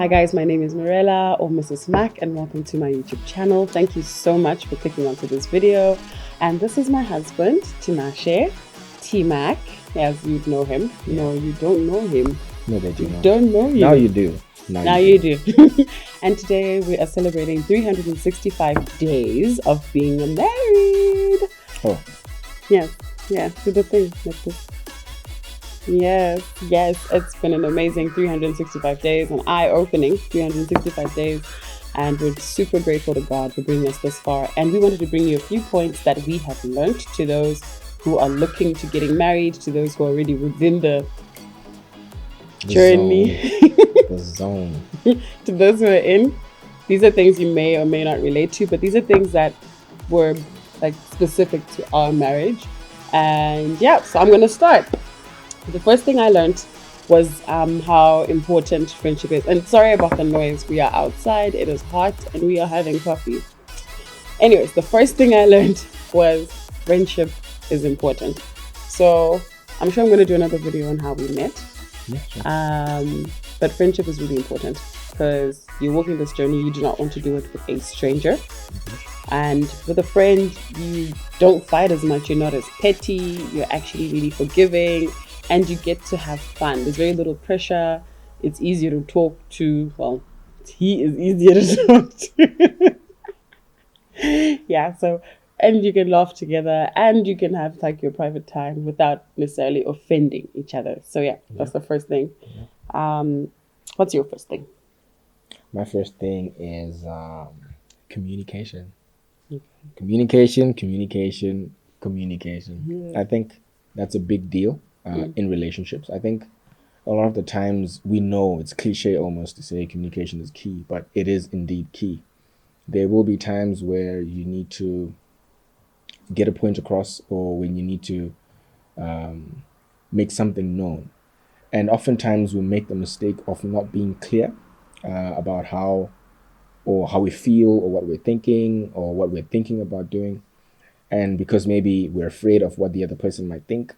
Hi guys, my name is Mirella or Mrs. Mac and welcome to my YouTube channel. Thank you so much for clicking onto this video. And this is my husband, Tinashe, T-Mac, as you'd know him. Yeah. No, you don't know him. No, that you You know. don't know him. Now you do. Now you do. And today we are celebrating 365 days of being married. Oh, Yes, yeah, do the thing like this. Yes, it's been an amazing 365 days, an eye-opening 365 days, and we're super grateful to God for bringing us this far. And we wanted to bring you a few points that we have learned to those who are looking to getting married, to those who are already within the journey, the zone. to those who are in. These are things you may or may not relate to, but these are things that were like specific to our marriage. And yeah, so I'm going to start. The first thing I learned was how important friendship is. And sorry about the noise. We are outside. It is hot and we are having coffee. Anyways, the first thing I learned was friendship is important. So I'm sure I'm going to do another video on how we met. Yeah, sure. But friendship is really important because you're walking this journey. You do not want to do it with a stranger. And with a friend, you don't fight as much. You're not as petty. You're actually really forgiving. And you get to have fun. There's very little pressure. It's easier to talk to. Well, he is easier to talk to. Yeah, so, and you can laugh together and you can have like your private time without necessarily offending each other. So yeah, that's the first thing. What's your first thing? My first thing is communication. Okay. Communication. Yeah. I think that's a big deal in relationships. I think a lot of the times we know it's cliche almost to say communication is key, but it is indeed key. There will be times where you need to get a point across or when you need to make something known. And oftentimes we make the mistake of not being clear about how we feel or what we're thinking or what we're thinking about doing. And because maybe we're afraid of what the other person might think,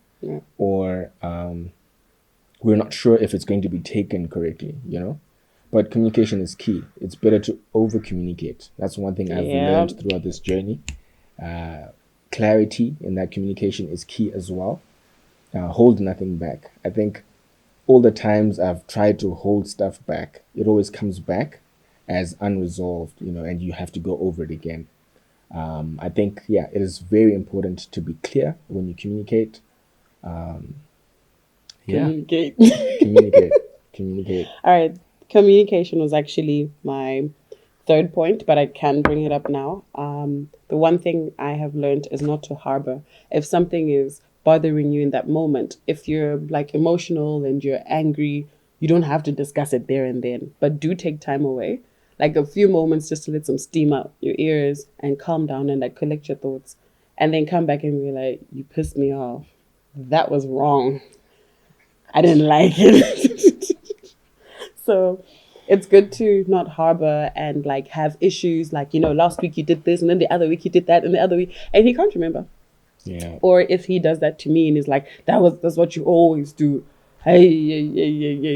or we're not sure if it's going to be taken correctly, But communication is key. It's better to over communicate. That's one thing I've learned throughout this journey. Clarity in that communication is key as well. Hold nothing back. I think all the times I've tried to hold stuff back, it always comes back as unresolved, and you have to go over it again. I think, it is very important to be clear when you communicate. Communicate. Communicate. All right. Communication was actually my third point, but I can bring it up now. The one thing I have learned is not to harbor. If something is bothering you in that moment, if you're like emotional and you're angry, you don't have to discuss it there and then, but do take time away, like a few moments just to let some steam out your ears and calm down and like collect your thoughts, and then come back and be like, you pissed me off. That was wrong. I didn't like it. So it's good to not harbor and like have issues like, last week you did this and then the other week you did that and the other week, and he can't remember. Yeah. Or if he does that to me and he's like, that's what you always do. Hey,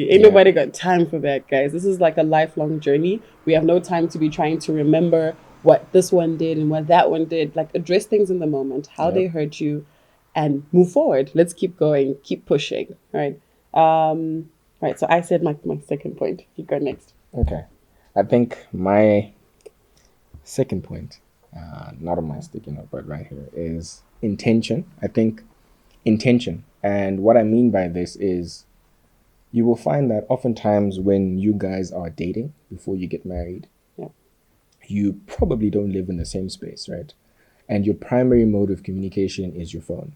ain't nobody got time for that, guys. This is like a lifelong journey. We have no time to be trying to remember what this one did and what that one did. Like, address things in the moment, how they hurt you, and move forward. Let's keep going, keep pushing. Right. Right. So I said my second point. You go next. Okay. I think my second point, not on my sticky note, but right here, is intention. I think intention. And what I mean by this is you will find that oftentimes when you guys are dating before you get married, you probably don't live in the same space, right? And your primary mode of communication is your phone.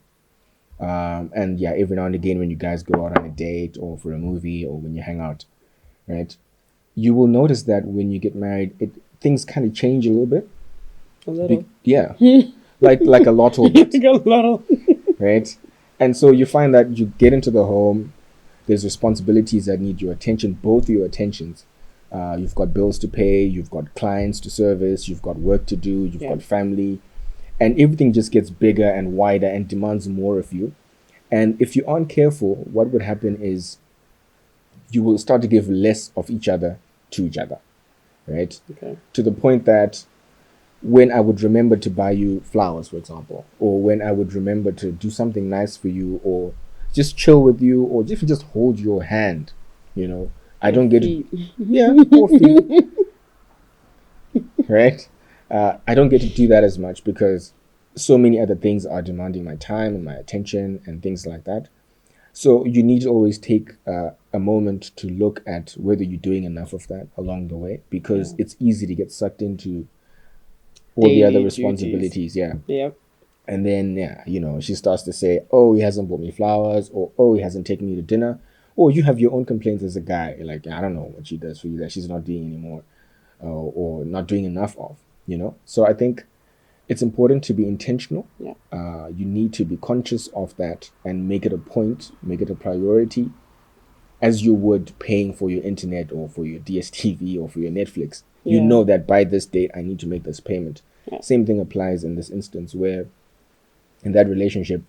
And every now and again when you guys go out on a date or for a movie or when you hang out, right? You will notice that when you get married, things kind of change a little bit. A little. Like a lotto bit. Like a little. Right? And so you find that you get into the home, there's responsibilities that need your attention, both your attentions. You've got bills to pay, you've got clients to service, you've got work to do, you've got family, and everything just gets bigger and wider and demands more of you. And if you aren't careful, what would happen is you will start to give less of each other to each other, right? Okay. To the point that when I would remember to buy you flowers, for example, or when I would remember to do something nice for you, or just chill with you, or just hold your hand, I don't get to, yeah, or feet, right? I don't get to do that as much because so many other things are demanding my time and my attention and things like that. So you need to always take a moment to look at whether you're doing enough of that along the way, because it's easy to get sucked into all the other Daily responsibilities. Yeah. Yep. And then, she starts to say, oh, he hasn't bought me flowers, or oh, he hasn't taken me to dinner. Or you have your own complaints as a guy. Like, I don't know what she does for you that she's not doing anymore, or not doing enough of. So I think it's important to be intentional. Yeah. You need to be conscious of that and make it a point, make it a priority, as you would paying for your internet or for your DSTV or for your Netflix. You Yeah. know that by this date, I need to make this payment. Yeah. Same thing applies in this instance, where in that relationship,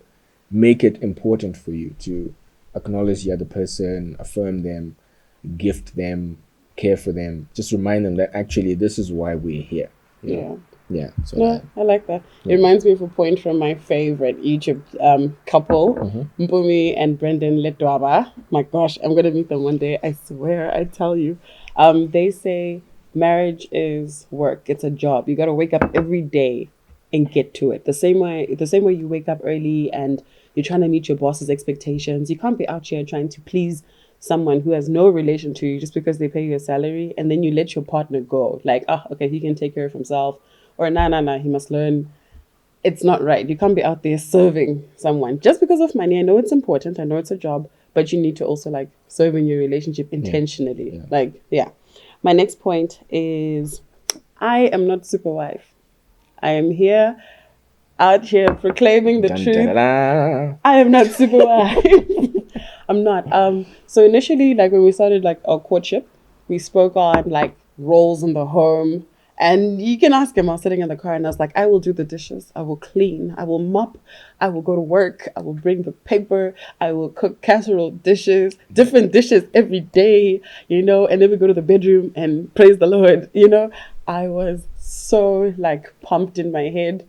make it important for you to acknowledge the other person, affirm them, gift them, care for them. Just remind them that actually this is why we're here. Yeah. Yeah. So No, I like that. Yeah. It reminds me of a point from my favorite Egypt couple, Mpumi and Brendan Letwaba. My gosh, I'm gonna meet them one day. I swear, I tell you. They say marriage is work. It's a job. You gotta wake up every day and get to it. The same way you wake up early and you're trying to meet your boss's expectations. You can't be out here trying to please someone who has no relation to you just because they pay you a salary, and then you let your partner go. Like, oh, okay, he can take care of himself. Or nah, he must learn. It's not right. You can't be out there serving someone just because of money. I know it's important. I know it's a job, but you need to also like serve in your relationship intentionally. Yeah. Like, yeah. My next point is I am not super wife. I am out here proclaiming the Dun, truth. da, da, da. I am not super wife. I'm not. So initially, like when we started like our courtship, we spoke on like roles in the home. And you can ask him, I was sitting in the car and I was like, I will do the dishes. I will clean. I will mop. I will go to work. I will bring the paper. I will cook casserole dishes, different dishes every day, and then we go to the bedroom and praise the Lord, I was so like pumped in my head.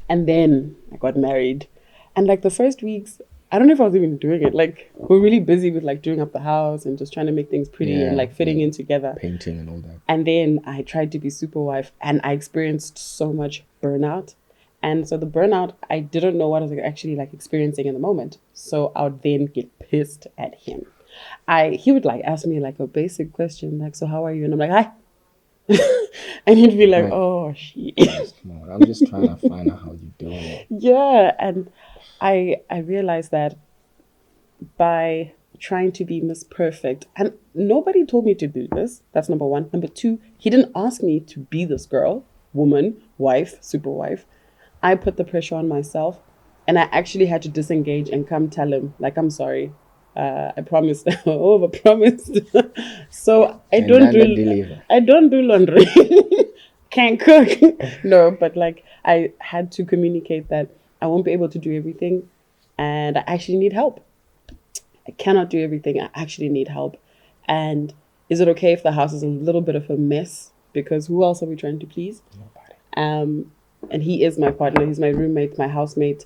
And then I got married. And like the first weeks, I don't know if I was even doing it. Like we're really busy with like doing up the house and just trying to make things pretty and like fitting in together. Painting and all that. And then I tried to be super wife and I experienced so much burnout. And so the burnout, I didn't know what I was actually like experiencing in the moment. So I would then get pissed at him. He would like ask me like a basic question, like, so how are you? And I'm like, hi. And he'd be like, Right. oh, shit. Come on, I'm just trying to find out how you're doing it. Yeah. And I realized that by trying to be Miss Perfect, and nobody told me to do this. That's number one. Number two, he didn't ask me to be this girl, woman, wife, super wife. I put the pressure on myself, and I actually had to disengage and come tell him, like, I'm sorry. I promised, over promised. So I And don't then the deliver. do laundry. Can't cook. No, but like I had to communicate that I won't be able to do everything and I actually need help. I cannot do everything. I actually need help. And is it okay if the house is a little bit of a mess? Because who else are we trying to please? Nobody. And he is my partner. He's my roommate, my housemate.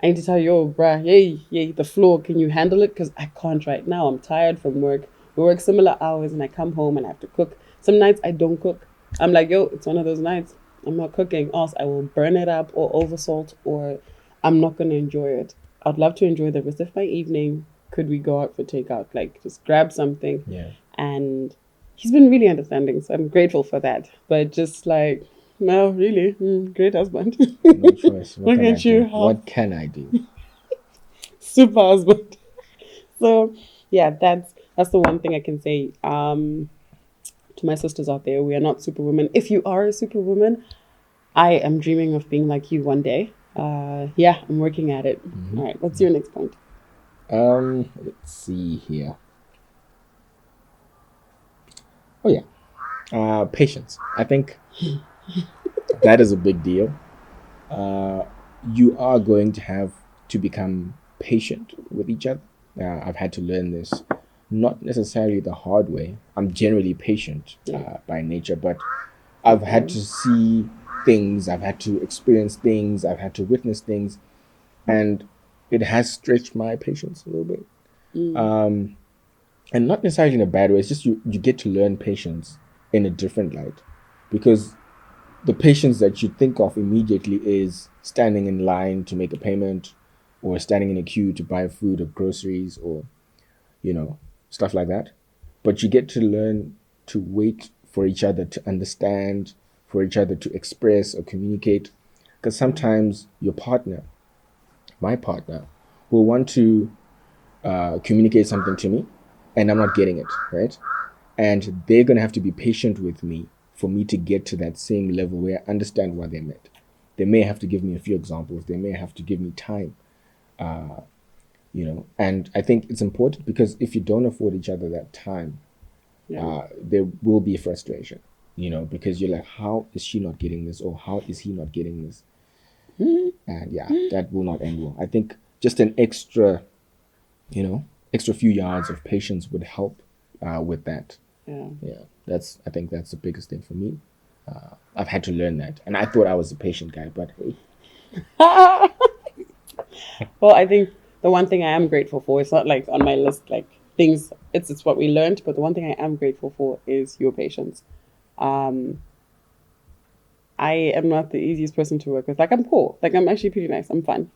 I need to tell you, yo, bruh, yay, the floor, can you handle it? Because I can't right now. I'm tired from work. We work similar hours and I come home and I have to cook. Some nights I don't cook. I'm like, yo, it's one of those nights. I'm not cooking. Else I will burn it up or oversalt or I'm not going to enjoy it. I'd love to enjoy the rest of my evening. Could we go out for takeout? Like, just grab something. Yeah. And he's been really understanding. So I'm grateful for that. But just like, no, really, great husband. No choice. Look can I at you, do? What can I do? Super husband. So yeah, that's the one thing I can say. To my sisters out there, we are not superwomen. If you are a superwoman, I am dreaming of being like you one day. Yeah, I'm working at it. All right, what's your next point? Let's see here. Oh yeah. Patience. I think that is a big deal. You are going to have to become patient with each other. I've had to learn this not necessarily the hard way. I'm generally patient Yeah. by nature, but I've had to see things, I've had to experience things, I've had to witness things, and it has stretched my patience a little bit. And not necessarily in a bad way. It's just you get to learn patience in a different light, because the patience that you think of immediately is standing in line to make a payment, or standing in a queue to buy food or groceries, or stuff like that. But you get to learn to wait for each other to understand, for each other to express or communicate, because sometimes your partner, my partner, will want to communicate something to me, and I'm not getting it, right? And they're going to have to be patient with me for me to get to that same level where I understand what they meant. They may have to give me a few examples. They may have to give me time, And I think it's important, because if you don't afford each other that time, Yeah. there will be frustration, because you're like, how is she not getting this? Or how is he not getting this? And yeah, that will not end well. I think just an extra few yards of patience would help with that. Yeah. Yeah, I think that's the biggest thing for me. I've had to learn that, and I thought I was a patient guy, but hey. Well, I think the one thing I am grateful for, it's not like on my list, like things, it's what we learned, but the one thing I am grateful for is your patience. Um, I am not the easiest person to work with. Like, I'm cool. Like, I'm actually pretty nice. I'm fun.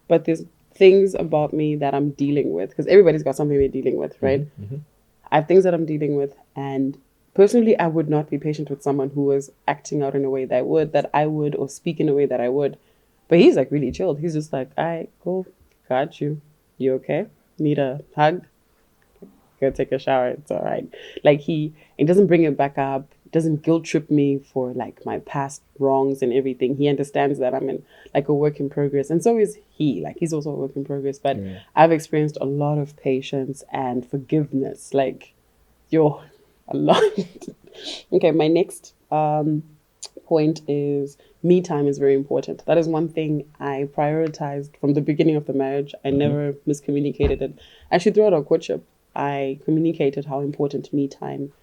But there's things about me that I'm dealing with, because everybody's got something they're dealing with, right? I have things that I'm dealing with, and personally, I would not be patient with someone who was acting out in a way that I would, or speak in a way that I would. But he's like really chilled. He's just like, all right, cool, got you. You okay? Need a hug? Go take a shower. It's all right. Like he doesn't bring it back up. Doesn't guilt trip me for like my past wrongs and everything. He understands that I'm in like a work in progress, and so is he. Like he's also a work in progress. But Yeah. I've experienced a lot of patience and forgiveness. Like yo, a lot. Okay, my next point is me time is very important. That is one thing I prioritized from the beginning of the marriage. I never miscommunicated it. Actually, throughout our courtship, I communicated how important me time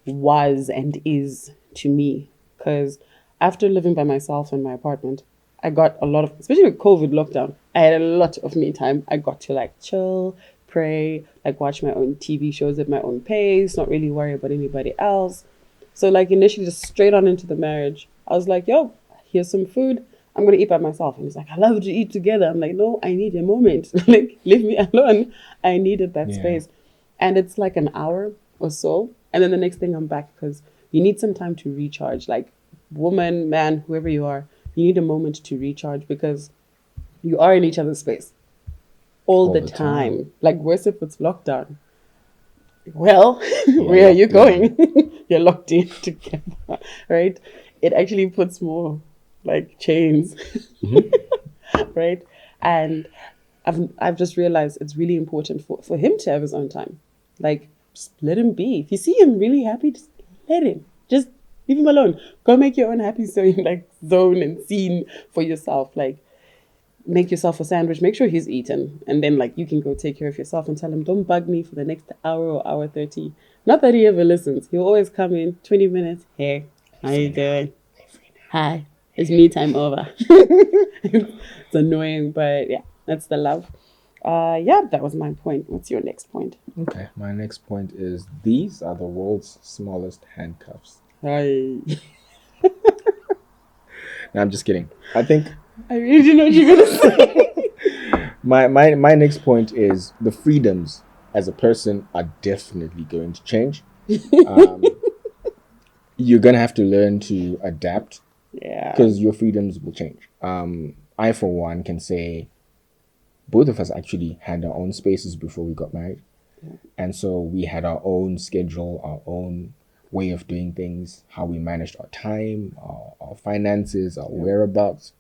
was and is to me. Because after living by myself in my apartment, I got a lot of, especially with COVID lockdown, I had a lot of me time. I got to like chill, pray, like watch my own TV shows at my own pace, not really worry about anybody else. So like initially just straight on into the marriage, I was like, yo, here's some food. I'm gonna eat by myself. And he's like, I love to eat together. I'm like, no, I need a moment. Like, leave me alone. I needed that Yeah. space. And it's like an hour or so. And then the next thing I'm back, because you need some time to recharge. Like woman, man, whoever you are, you need a moment to recharge, because you are in each other's space all the time. Like worse if it's lockdown. Well, where are you locked in. going? You're locked in together, right? It actually puts more like chains, right? And I've just realized it's really important for him to have his own time. Like, just let him be. If you see him really happy, just let him. Just leave him alone. Go make your own happy zone and scene for yourself. Like, make yourself a sandwich, make sure he's eaten, and then like you can go take care of yourself and tell him, don't bug me for the next hour or hour 30. Not that he ever listens. He'll always come in 20 minutes. Hey, how you doing? Hi, it's me time over. It's annoying, but yeah, that's the love. Yeah, that was my point. What's your next point? Okay, my next point is, these are the world's smallest handcuffs. Hi. No, I'm just kidding. I think I really didn't know what you were gonna say. my next point is, the freedoms as a person are definitely going to change. You're gonna have to learn to adapt, Yeah. because your freedoms will change. I, for one, can say both of us actually had our own spaces before we got married. And so we had our own schedule, our own way of doing things, how we managed our time, our finances, our whereabouts.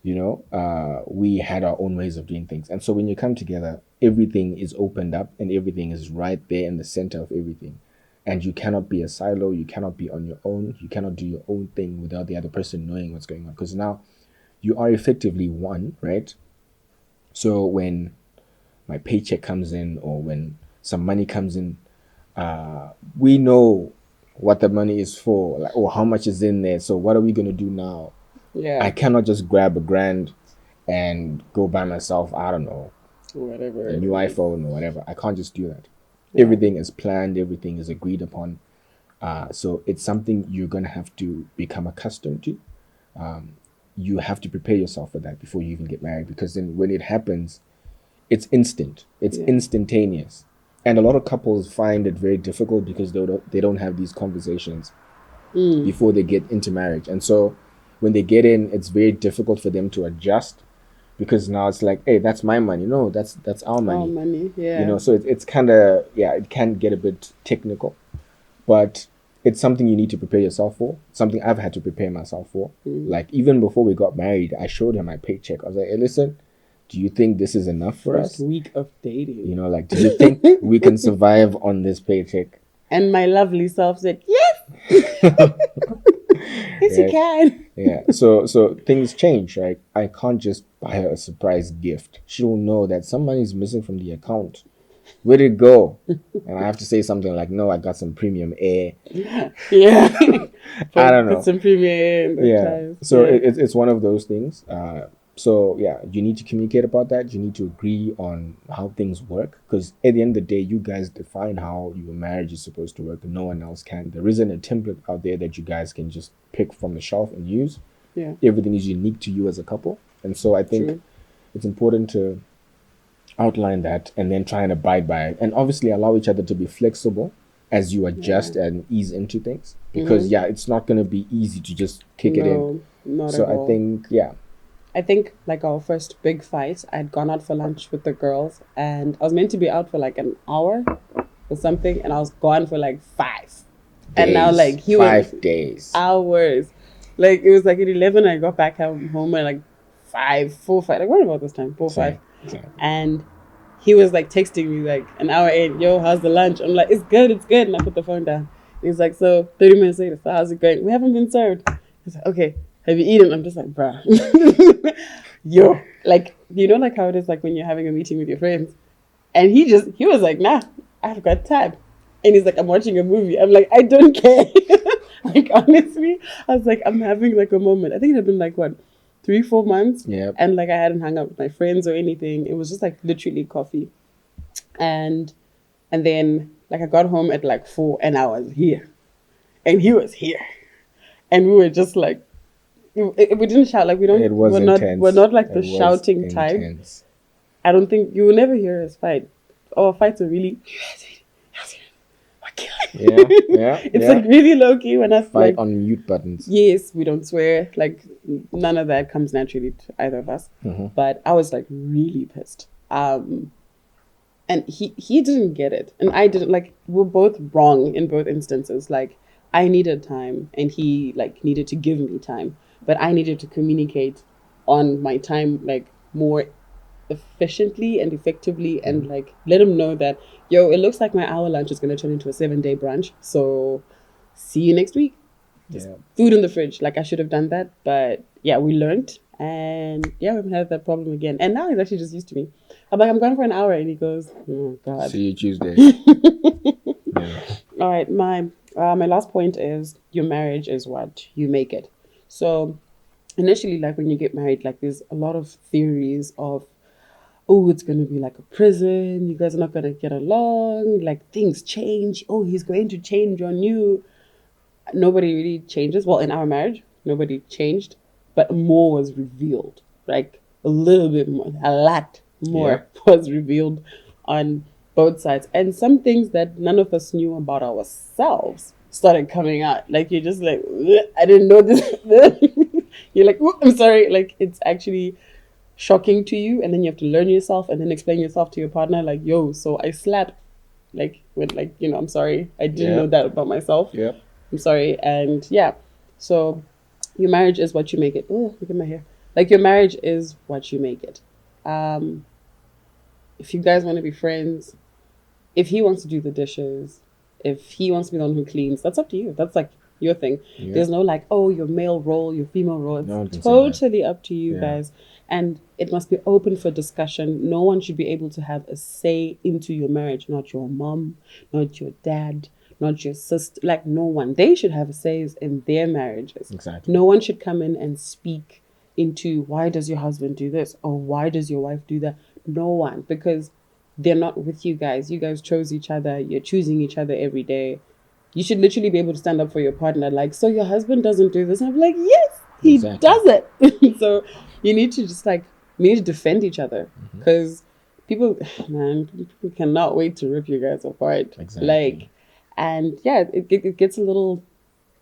We had our own ways of doing things. And so when you come together, everything is opened up and everything is right there in the center of everything. And you cannot be a silo, you cannot be on your own, you cannot do your own thing without the other person knowing what's going on. Because now you are effectively one, right? So when my paycheck comes in, or when some money comes in, we know what the money is for, like, or how much is in there. So what are we gonna do now? Yeah. I cannot just grab $1,000 and go buy myself, I don't know, Whatever. a new iPhone or whatever. I can't just do that. Yeah. Everything is planned, everything is agreed upon. So it's something you're gonna have to become accustomed to. You have to prepare yourself for that before you even get married, because then when it happens, it's instant, it's Yeah. instantaneous. And a lot of couples find it very difficult because they don't have these conversations before they get into marriage. And so when they get in, it's very difficult for them to adjust, because now it's like, hey, that's my money. No, that's our money. All money. Yeah. You know, so it's kind of, yeah, it can get a bit technical, but it's something you need to prepare yourself for. Something I've had to prepare myself for. Like, even before we got married, I showed him my paycheck. I was like, hey, listen, do you think this is enough for First us? week of dating. You know, like, do you think we can survive on this paycheck? And my lovely self said, yes. Yes, you Right. can. Yeah. So things change, right? I can't just buy her a surprise gift. She will know that some money is missing from the account. Where did it go? And I have to say something like, no, I got some premium air. Yeah. I don't know. Put some premium in the Yeah. ties. So Yeah. it's one of those things. So yeah, you need to communicate about that. You need to agree on how things work, because at the end of the day, you guys define how your marriage is supposed to work, and no one else can. There isn't a template out there that you guys can just pick from the shelf and use. Yeah. Everything is unique to you as a couple, and so I think True. it's important to outline that and then try and abide by it, and obviously allow each other to be flexible as you adjust and ease into things, because yeah, it's not going to be easy to just kick it in. No, not So at I all. think, yeah, I think like our first big fight, I'd gone out for lunch with the girls and I was meant to be out for like an hour or something, and I was gone for like 5. And now days, like he was 5 days. hours. Like it was like at 11 I got back home at like 4, 5. Like what about this time? 4, 5. Same. And he was like texting me like an hour in, yo, how's the lunch? I'm like, it's good. And I put the phone down. He's like, so 30 minutes later, so how's it going? We haven't been served. He's like, okay, have you eaten? I'm just like, bruh. Yo, like, you know, like how it is like when you're having a meeting with your friends. And he was like, nah, I've got time. And he's like, I'm watching a movie. I'm like, I don't care. Like, honestly, I was like, I'm having like a moment. I think it had been like, what, 3, 4 months? Yep. And like, I hadn't hung out with my friends or anything. It was just like literally coffee. And then like I got home at like 4 and I was here. And he was here. And we were just like, we didn't shout. Like, we don't, It was intense. we're not like It the was shouting type. intense. I don't think you will never hear us fight. Our fights are really, Yeah, yeah. it's yeah. like really low key when I Fight like, on mute buttons. yes, we don't swear. Like none of that comes naturally to either of us. But I was like really pissed. And he didn't get it, and I didn't. Like, we're both wrong in both instances. Like, I needed time, and he like needed to give me time, but I needed to communicate on my time like more efficiently and effectively, and like let him know that, yo, it looks like my hour lunch is going to turn into a 7-day brunch, so see you next week. Yeah. Food in the fridge. Like, I should have done that, but yeah, we learned, and yeah, we haven't had that problem again. And now he's actually just used to me. I'm like, I'm going for an hour, and he goes, oh god. See you Tuesday. Yeah. All right, my last point is your marriage is what you make it. So initially, like when you get married, like there's a lot of theories of, oh, it's gonna be like a prison. You guys are not gonna get along. Like things change. Oh, he's going to change on you. Nobody really changes. Well, in our marriage, nobody changed, but more was revealed. Like a little bit more, a lot more was revealed on both sides. And some things that none of us knew about ourselves started coming out. Like, you're just like, "Ugh, I didn't know this." You're like, "Ooh, I'm sorry." Like, it's actually shocking to you. And then you have to learn yourself and then explain yourself to your partner. Like, yo, so I slapped. Like, when, like, you know, I'm sorry. I didn't know that about myself. Yeah. I'm sorry. And yeah, so your marriage is what you make it. Oh, look at my hair. Like, your marriage is what you make it. If you guys want to be friends, if he wants to do the dishes, if he wants to be the one who cleans, that's up to you. That's like your thing. Yeah. There's no like, oh, your male role, your female role. It's No one can say that. totally up to you Yeah. guys. And it must be open for discussion. No one should be able to have a say into your marriage. Not your mom, not your dad, not your sister. Like, no one. They should have a say in their marriages. Exactly. No one should come in and speak into why does your husband do this or why does your wife do that. No one, because they're not with you guys. You guys chose each other. You're choosing each other every day. You should literally be able to stand up for your partner. Like, so your husband doesn't do this. And I'm like, yes, he Exactly. does it. So you need to just like, we need to defend each other because people, man, people cannot wait to rip you guys apart. Exactly. Like, and yeah, it gets a little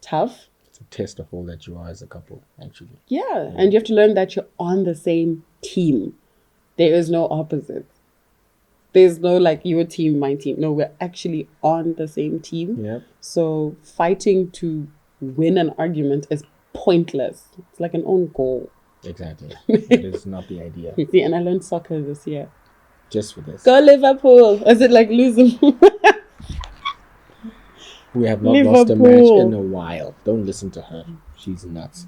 tough. It's a test of all that you are as a couple, actually. Yeah, and you have to learn that you're on the same team. There is no opposite. There's no like your team, my team. No, we're actually on the same team. Yep. So fighting to win an argument is pointless. It's like an own goal. Exactly. That is not the idea. See, and I learned soccer this year. Just for this. Go Liverpool! Is it like losing? We have not lost a match Liverpool. in a while. Don't listen to her. She's nuts.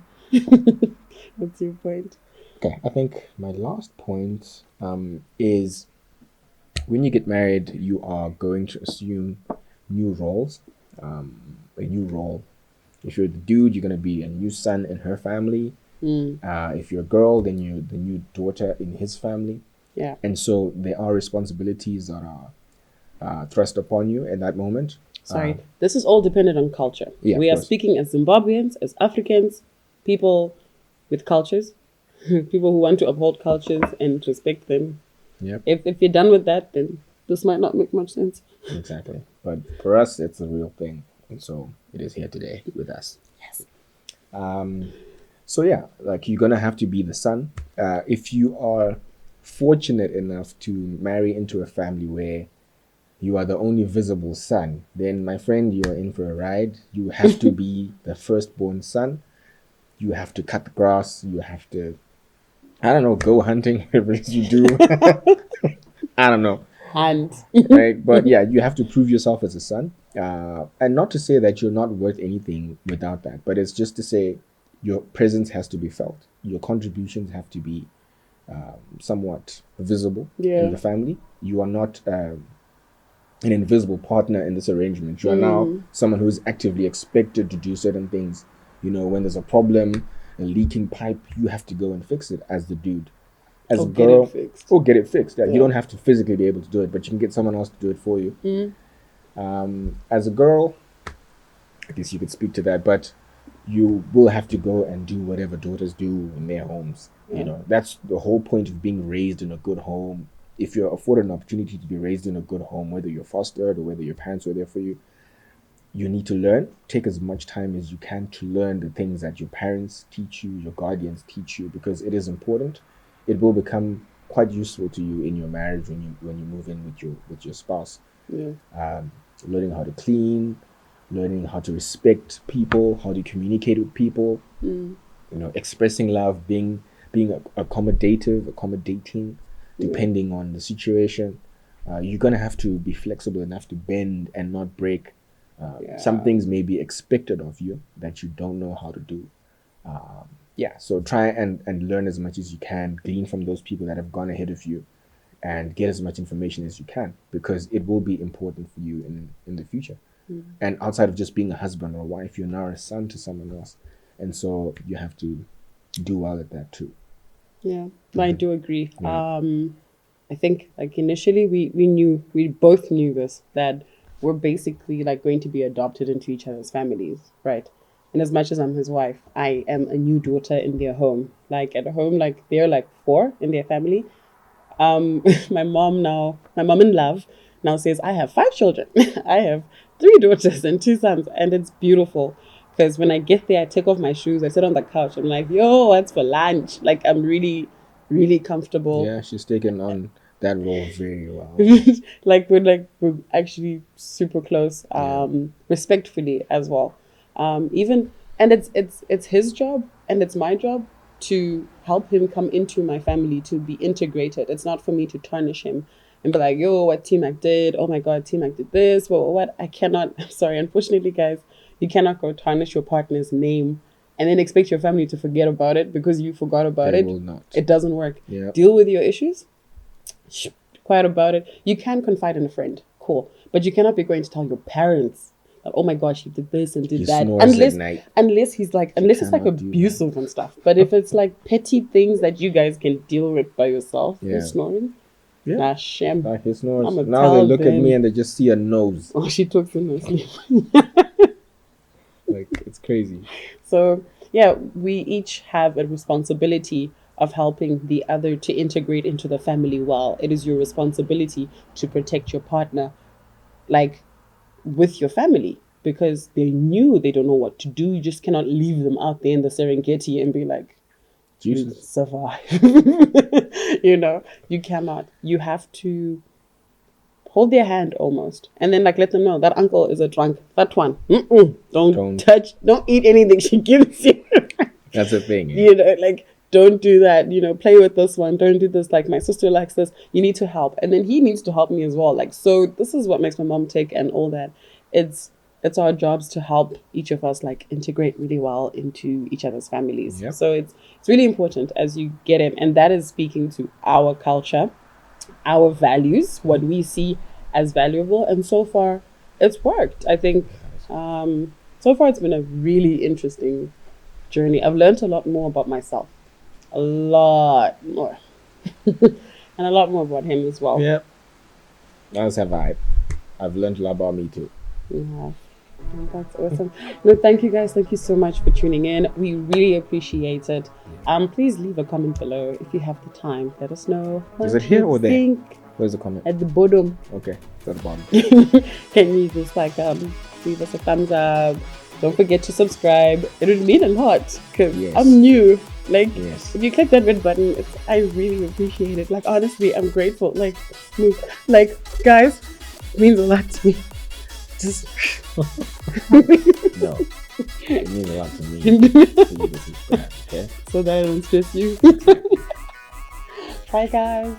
What's your point? Okay, I think my last point is when you get married, you are going to assume new roles. A new role. If you're the dude, you're going to be a new son in her family. If you're a girl, then you're the new daughter in his family. Yeah. And so there are responsibilities that are thrust upon you at that moment. Sorry. This is all dependent on culture. Yeah, We of are course. speaking as Zimbabweans, as Africans, people with cultures, people who want to uphold cultures and respect them. Yep, If you're done with that, then this might not make much sense. exactly. But for us, it's a real thing. And so it is here today with us. Yes. So yeah, like you're gonna have to be the son. If you are fortunate enough to marry into a family where you are the only visible son, then my friend, you are in for a ride. You have to be the firstborn son. You have to cut the grass. You have to, I don't know, go hunting, whatever it is you do. I don't know. And Right? But yeah, you have to prove yourself as a son. And not to say that you're not worth anything without that, but it's just to say your presence has to be felt. Your contributions have to be somewhat visible Yeah. in the family. You are not an invisible partner in this arrangement. You are now someone who is actively expected to do certain things. You know, when there's a problem, a leaking pipe, you have to go and fix it as the dude. As Or a get it girl, fixed. or get it fixed. Yeah, Yeah. you don't have to physically be able to do it, but you can get someone else to do it for you. As a girl, I guess you could speak to that, but you will have to go and do whatever daughters do in their homes. You know, that's the whole point of being raised in a good home. If you're afforded an opportunity to be raised in a good home, whether you're fostered or whether your parents were there for you, you need to learn. Take as much time as you can to learn the things that your parents teach you, your guardians teach you, because it is important. It will become quite useful to you in your marriage when you move in with your spouse. yeah. Learning how to clean, learning how to respect people, how to communicate with people. You know, expressing love, being accommodating, depending on the situation. You're gonna have to be flexible enough to bend and not break. Some things may be expected of you that you don't know how to do. So try and learn as much as you can, glean from those people that have gone ahead of you, and get as much information as you can, because it will be important for you in the future. And outside of just being a husband or a wife, you're now a son to someone else, and so you have to do well at that too. Yeah, I do agree. I think like initially we both knew this, that we're basically like going to be adopted into each other's families, right? And as much as I'm his wife, I am a new daughter in their home. Like at home, like they're like 4 in their family. My mom in love now says I have 5 children. I have 3 daughters and 2 sons, and it's beautiful. Because when I get there, I take off my shoes, I sit on the couch, I'm like, yo, what's for lunch? Like I'm really, really comfortable. Yeah, she's taken on that role very well. We're actually super close, respectfully as well. Even and it's his job and it's my job to help him come into my family, to be integrated. It's not for me to tarnish him and be like, yo, what T-Mac did, oh my god, T-Mac did this, what I cannot. I'm sorry, unfortunately guys, You cannot go tarnish your partner's name and then expect your family to forget about it because you forgot about They it. will not. It doesn't work. Yeah. Deal with your issues. Quiet about it. You can confide in a friend. Cool. But you cannot be going to tell your parents that, oh my gosh, he did this and did He that. snores at night. Unless it's like cannot do that. abusive and stuff. But if it's like petty things that you guys can deal with by yourself, Yeah. you're snoring. Yeah. Nah, shame. Like he snores. I'ma Now they tell look at them. me and they just see a nose. Oh, she talks in her sleep. Like, it's crazy. So, yeah, we each have a responsibility of helping the other to integrate into the family well. It is your responsibility to protect your partner, like, with your family, because they don't know what to do. You just cannot leave them out there in the Serengeti and be like, Jesus. survive. You cannot. You have to hold their hand almost, and then like let them know that uncle is a drunk. That one, don't touch, don't eat anything she gives you. That's the thing. Eh? Like don't do that. Play with this one. Don't do this. Like my sister likes this. You need to help, and then he needs to help me as well. Like so, this is what makes my mom tick and all that. It's our jobs to help each of us like integrate really well into each other's families. Yep. So it's really important as you get it, and that is speaking to our culture, our values, what we see as valuable, and so far it's worked. I think so far it's been a really interesting journey. I've learned a lot more about myself, a lot more, and a lot more about him as well. Yeah, that's a vibe. I've learned a lot about me too. Yeah. That's awesome. No, thank you guys. Thank you so much for tuning in. We really appreciate it. Please leave a comment below if you have the time. Let us know. Is it here or there? Where's the comment? At the bottom. Okay, it's at the bottom. Can you just leave us a thumbs up? Don't forget to subscribe. It would mean a lot because I'm new. Like, if you click that red button, I really appreciate it. Like, honestly, I'm grateful. Like, guys, it means a lot to me. Just no, it means a lot to me. For you to subscribe, okay? So that I don't stress you. Bye, guys.